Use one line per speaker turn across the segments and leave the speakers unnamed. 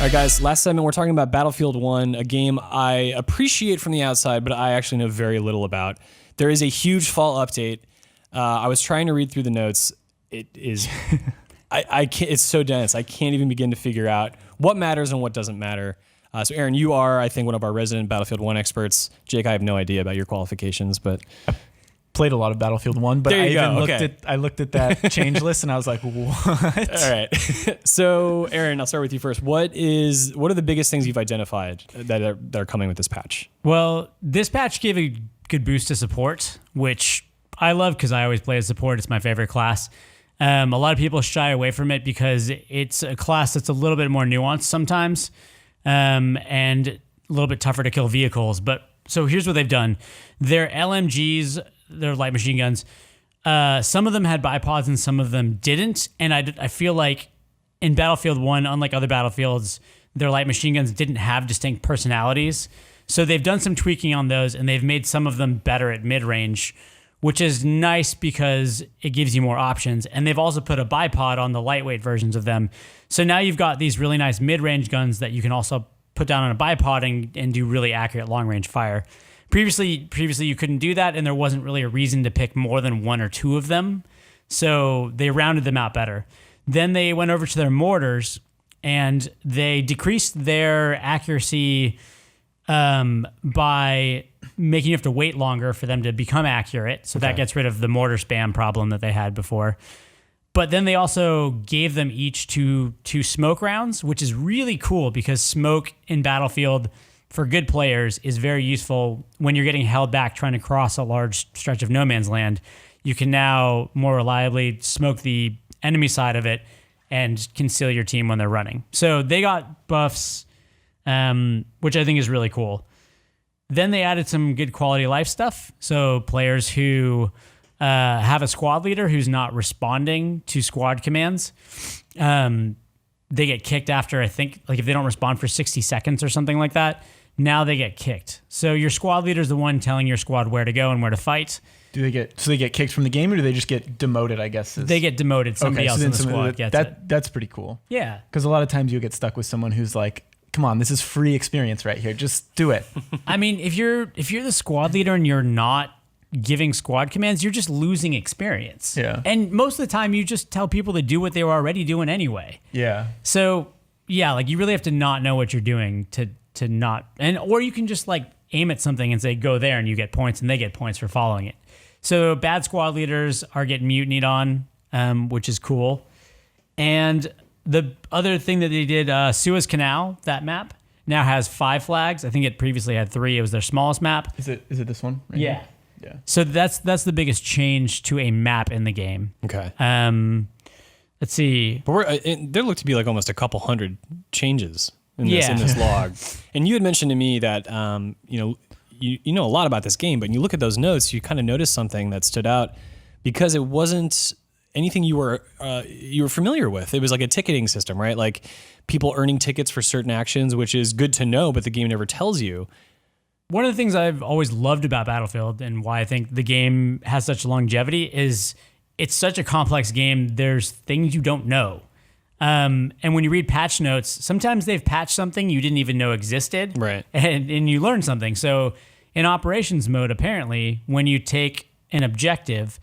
All right, guys, last segment, we're talking about Battlefield 1, a game I appreciate from the outside, but I actually know very little about. There is a huge fall update. I was trying to read through the notes. It is, I can't, it's so dense. I can't even begin to figure out what matters and what doesn't matter. So Aaron, you are, I think, one of our resident Battlefield 1 experts. Jake, I have no idea about your qualifications, but...
Played a lot of Battlefield 1, but I looked at that change list and I was like, what?
All right. So Aaron, I'll start with you first. What are the biggest things you've identified that are coming with this patch?
Well, this patch gave a good boost to support, which I love because I always play as support. It's my favorite class. A lot of people shy away from it because it's a class that's a little bit more nuanced sometimes, and a little bit tougher to kill vehicles. But so here's what they've done. Their LMGs, their light machine guns, some of them had bipods and some of them didn't. And I feel like in Battlefield 1, unlike other Battlefields, their light machine guns didn't have distinct personalities. So they've done some tweaking on those and they've made some of them better at mid-range, which is nice because it gives you more options. And they've also put a bipod on the lightweight versions of them. So now you've got these really nice mid-range guns that you can also put down on a bipod and do really accurate long-range fire. Previously you couldn't do that, and there wasn't really a reason to pick more than one or two of them. So they rounded them out better. Then they went over to their mortars, and they decreased their accuracy by making you have to wait longer for them to become accurate. So that gets rid of the mortar spam problem that they had before. But then they also gave them each two smoke rounds, which is really cool because smoke in Battlefield for good players is very useful when you're getting held back trying to cross a large stretch of no man's land. You can now more reliably smoke the enemy side of it and conceal your team when they're running. So they got buffs, which I think is really cool. Then they added some good quality of life stuff. So players who have a squad leader who's not responding to squad commands, they get kicked after, I think, like if they don't respond for 60 seconds or something like that, now they get kicked. So your squad leader is the one telling your squad where to go and where to fight.
Do they get kicked from the game, or do they just get demoted, I guess?
They get demoted. Somebody else in the squad gets it.
That's pretty cool.
Yeah.
Because a lot of times you'll get stuck with someone who's like, come on, this is free experience right here. Just do it.
I mean, if you're the squad leader and you're not giving squad commands, you're just losing experience.
Yeah.
And most of the time you just tell people to do what they were already doing anyway.
Yeah.
So yeah, like you really have to not know what you're doing to not, or you can just like aim at something and say, go there, and you get points and they get points for following it. So bad squad leaders are getting mutinied on, which is cool. And the other thing that they did, Suez Canal, that map, now has 5 flags. I think it previously had 3. It was their smallest map.
Is it this one? Right
Yeah.
Here? Yeah.
So that's the biggest change to a map in the game.
Okay.
Let's see.
But there look to be like almost a couple hundred changes in this log. And you had mentioned to me that you know a lot about this game, but when you look at those notes, you kind of notice something that stood out because it wasn't anything you were familiar with. It was like a ticketing system, right? Like people earning tickets for certain actions, which is good to know, but the game never tells you.
One of the things I've always loved about Battlefield and why I think the game has such longevity is it's such a complex game. There's things you don't know. And when you read patch notes, sometimes they've patched something you didn't even know existed.
Right.
And you learn something. So in operations mode, apparently, when you take an objective,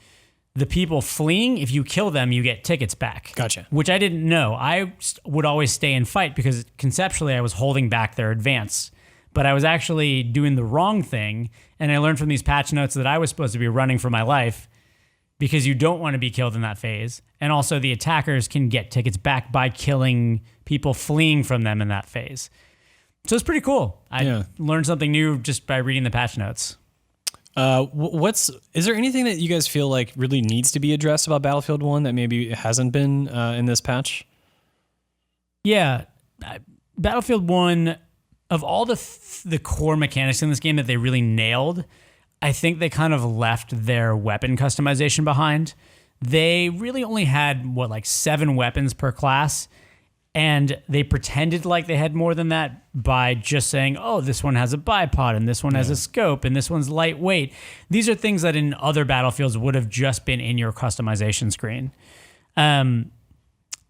the people fleeing, if you kill them, you get tickets back.
Gotcha.
Which I didn't know. I would always stay and fight because conceptually I was holding back their advance. But I was actually doing the wrong thing. And I learned from these patch notes that I was supposed to be running for my life because you don't want to be killed in that phase. And also the attackers can get tickets back by killing people fleeing from them in that phase. So it's pretty cool. I learned something new just by reading the patch notes.
Is there anything that you guys feel like really needs to be addressed about Battlefield 1 that maybe hasn't been in this patch?
Yeah. Battlefield 1, of all the core mechanics in this game that they really nailed, I think they kind of left their weapon customization behind. They really only had, 7 weapons per class, and they pretended like they had more than that by just saying, oh, this one has a bipod, and this one has a scope, and this one's lightweight. These are things that in other Battlefields would have just been in your customization screen.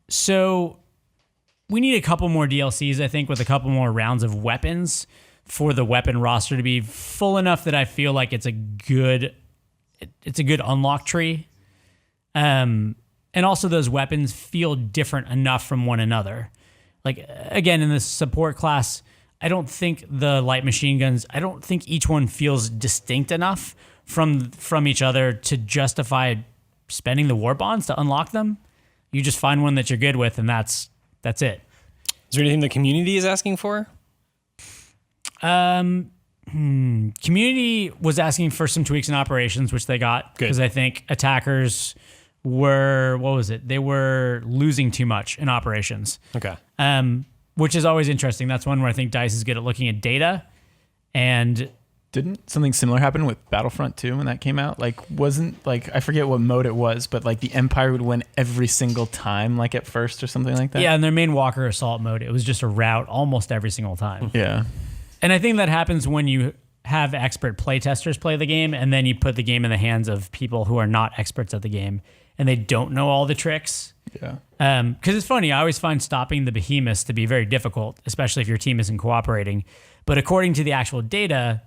So we need a couple more DLCs, I think, with a couple more rounds of weapons for the weapon roster to be full enough that I feel like it's a good unlock tree. And also those weapons feel different enough from one another. Like, again, in the support class, I don't think the light machine guns, I don't think each one feels distinct enough from each other to justify spending the war bonds to unlock them. You just find one that you're good with, and that's it.
Is there anything the community is asking for?
Community was asking for some tweaks in operations, which they got because I think attackers were, they were losing too much in operations.
Okay.
Which is always interesting. That's one where I think DICE is good at looking at data. And
didn't something similar happen with Battlefront 2 when that came out? Like, wasn't, like, I forget what mode it was, but like the Empire would win every single time, like at first or something like that?
Yeah, in their main Walker Assault mode, it was just a rout almost every single time.
Yeah.
And I think that happens when you have expert playtesters play the game, and then you put the game in the hands of people who are not experts at the game, and they don't know all the tricks.
Yeah.
Because it's funny, I always find stopping the behemoths to be very difficult, especially if your team isn't cooperating. But according to the actual data,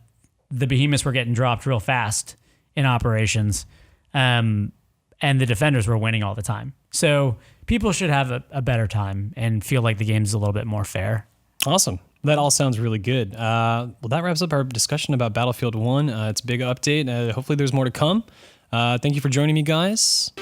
the behemoths were getting dropped real fast in operations, and the defenders were winning all the time. So people should have a better time and feel like the game's a little bit more fair.
Awesome. That all sounds really good. Well, that wraps up our discussion about Battlefield 1. It's a big update. Hopefully there's more to come. Thank you for joining me, guys.